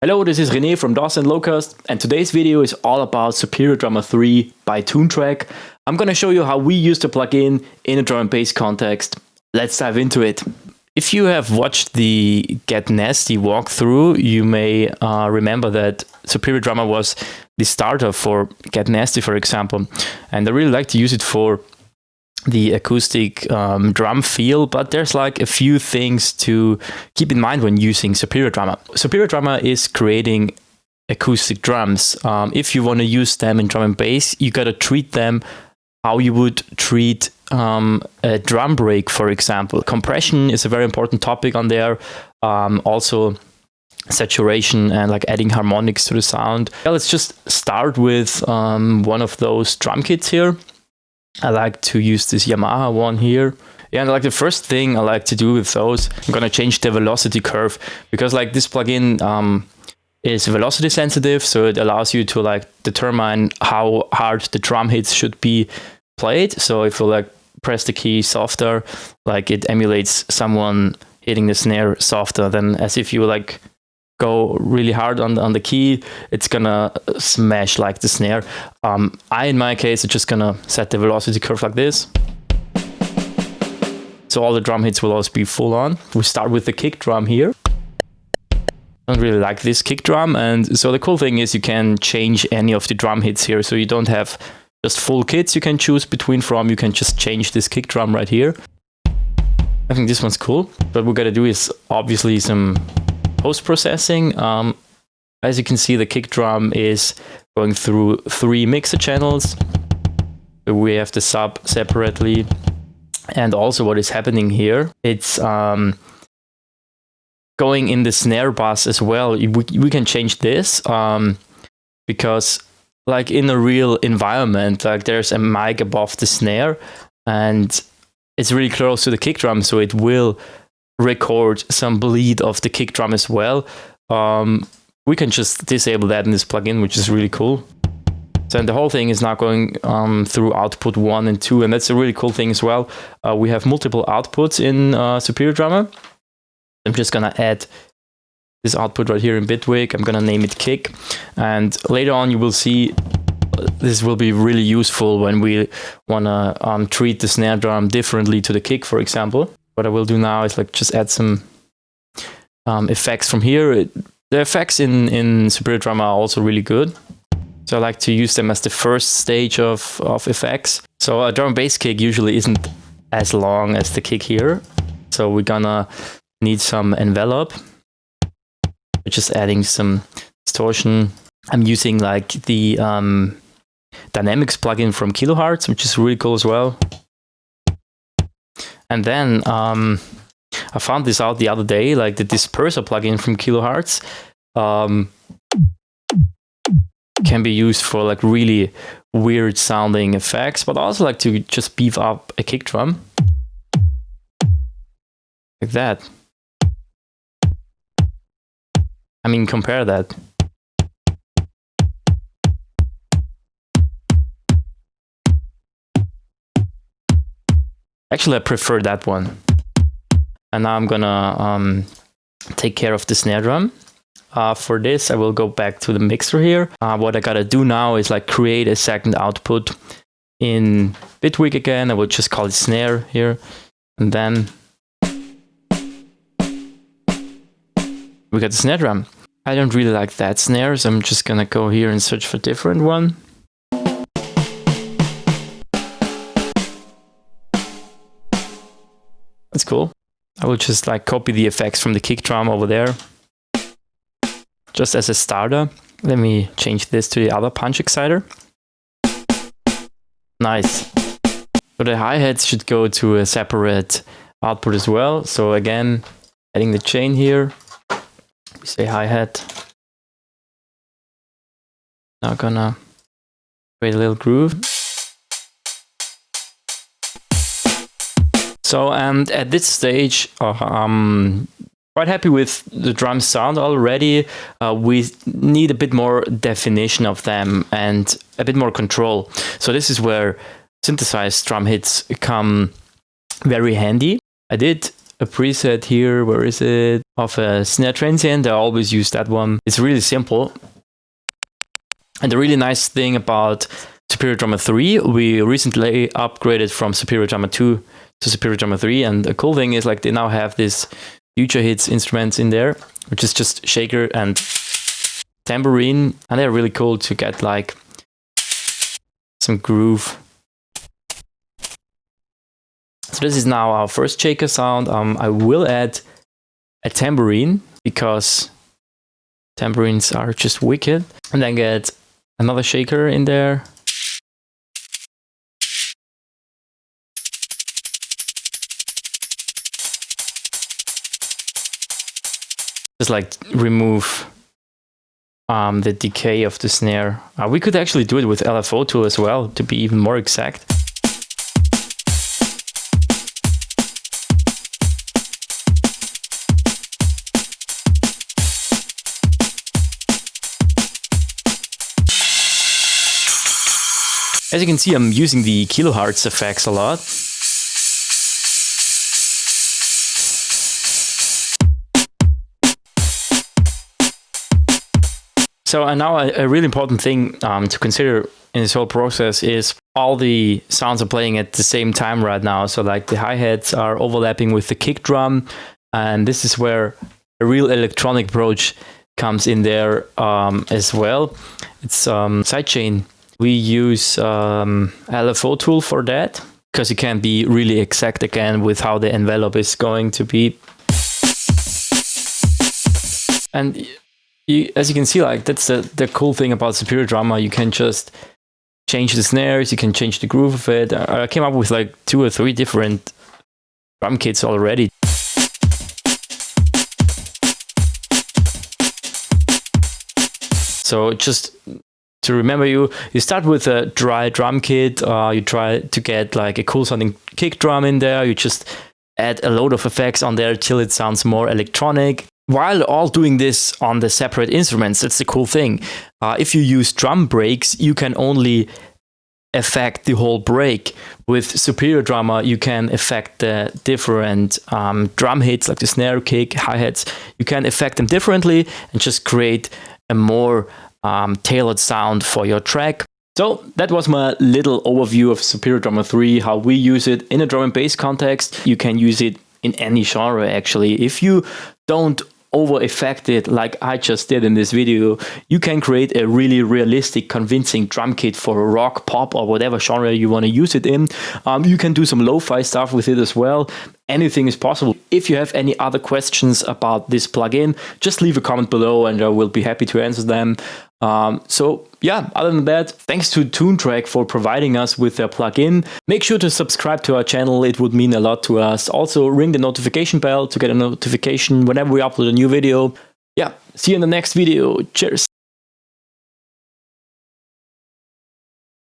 Hello, this is René from Dossa and Locust, and today's video is all about Superior Drummer 3 by Toontrack. I'm gonna show you how we use the plugin in a drum and bass context. Let's dive into it. If you have watched the Get Nasty walkthrough, you may remember that Superior Drummer was the starter for Get Nasty, for example, and I really like to use it for the acoustic drum feel, but there's like a few things to keep in mind when using Superior Drummer. Superior Drummer is creating acoustic drums. If you want to use them in drum and bass, you gotta treat them how you would treat a drum break, for example. Compression is a very important topic on there. Also saturation and like adding harmonics to the sound. Yeah, let's just start with one of those drum kits here. I like to use this Yamaha one here. Yeah, and like the first thing I like to do with those, I'm gonna change the velocity curve, because like this plugin is velocity sensitive, so it allows you to like determine how hard the drum hits should be played. So if you like press the key softer, like it emulates someone hitting the snare softer than as if you like go really hard on the key, it's gonna smash like the snare. In my case, I'm just gonna set the velocity curve like this. So all the drum hits will always be full on. We start with the kick drum here. I don't really like this kick drum, and so the cool thing is you can change any of the drum hits here. So you don't have just full kits you can choose between from, you can just change this kick drum right here. I think this one's cool. What we gotta do is obviously some post-processing. As you can see, the kick drum is going through 3 mixer channels. We have the sub separately, and also what is happening here, it's going in the snare bus as well. We can change this because like in a real environment, like there's a mic above the snare and it's really close to the kick drum, so it will record some bleed of the kick drum as well. We can just disable that in this plugin, which is really cool. So and the whole thing is now going through output 1 and 2, and that's a really cool thing as well. We have multiple outputs in Superior Drummer. I'm just gonna add this output right here in Bitwig. I'm gonna name it kick, and later on you will see this will be really useful when we wanna treat the snare drum differently to the kick, for example. What I will do now is like just add some effects from here. The effects in Superior Drummer are also really good, so I like to use them as the first stage of effects. So a drum and bass kick usually isn't as long as the kick here, so we're gonna need some envelope. We're just adding some distortion. I'm using like the Dynamics plugin from Kilohertz, which is really cool as well. And then I found this out the other day, like the disperser plugin from Kilohertz can be used for like really weird sounding effects, but I also like to just beef up a kick drum like that. I mean, compare that. Actually, I prefer that one. And now I'm gonna take care of the snare drum. For this, I will go back to the mixer here. What I gotta do now is like create a second output in Bitwig again. I will just call it snare here. And then we got the snare drum. I don't really like that snare, so I'm just gonna go here and search for a different one. That's cool. I will just like copy the effects from the kick drum over there, just as a starter. Let me change this to the other punch exciter. Nice. So the hi-hats should go to a separate output as well. So again, adding the chain here. We say hi-hat. Now gonna create a little groove. So, and at this stage, quite happy with the drum sound already. We need a bit more definition of them and a bit more control. So this is where synthesized drum hits come very handy. I did a preset here, where is it, of a snare transient. I always use that one. It's really simple. And the really nice thing about Superior Drummer 3, we recently upgraded from Superior Drummer 2 to Superior Drummer 3, and the cool thing is like they now have this Future Hits instruments in there, which is just shaker and tambourine, and they're really cool to get like some groove. So this is now our first shaker sound. I will add a tambourine because tambourines are just wicked, and then get another shaker in there. Just like remove the decay of the snare. We could actually do it with LFO tool as well to be even more exact. As you can see, I'm using the kilohertz effects a lot. So and now a really important thing to consider in this whole process is all the sounds are playing at the same time right now. So like the hi-hats are overlapping with the kick drum, and this is where a real electronic approach comes in there as well. It's sidechain. We use LFO tool for that because you can be really exact again with how the envelope is going to be. And as you can see, like that's the cool thing about Superior Drummer. You can just change the snares, you can change the groove of it. I came up with like 2 or 3 different drum kits already. So just to remember, you start with a dry drum kit. You try to get like a cool sounding kick drum in there. You just add a load of effects on there till it sounds more electronic. While all doing this on the separate instruments, that's the cool thing. If you use drum breaks, you can only affect the whole break. With Superior Drummer, you can affect the different drum hits, like the snare, kick, hi-hats. You can affect them differently and just create a more tailored sound for your track. So that was my little overview of Superior Drummer 3, how we use it in a drum and bass context. You can use it in any genre actually. If you don't over effect it like I just did in this video, you can create a really realistic, convincing drum kit for rock, pop, or whatever genre you want to use it in. You can do some lo-fi stuff with it as well. Anything is possible. If you have any other questions about this plugin, just leave a comment below and I will be happy to answer them. So yeah, other than that, thanks to Toontrack for providing us with their plugin. Make sure to subscribe to our channel, it would mean a lot to us. Also ring the notification bell to get a notification whenever we upload a new video. Yeah, see you in the next video. Cheers!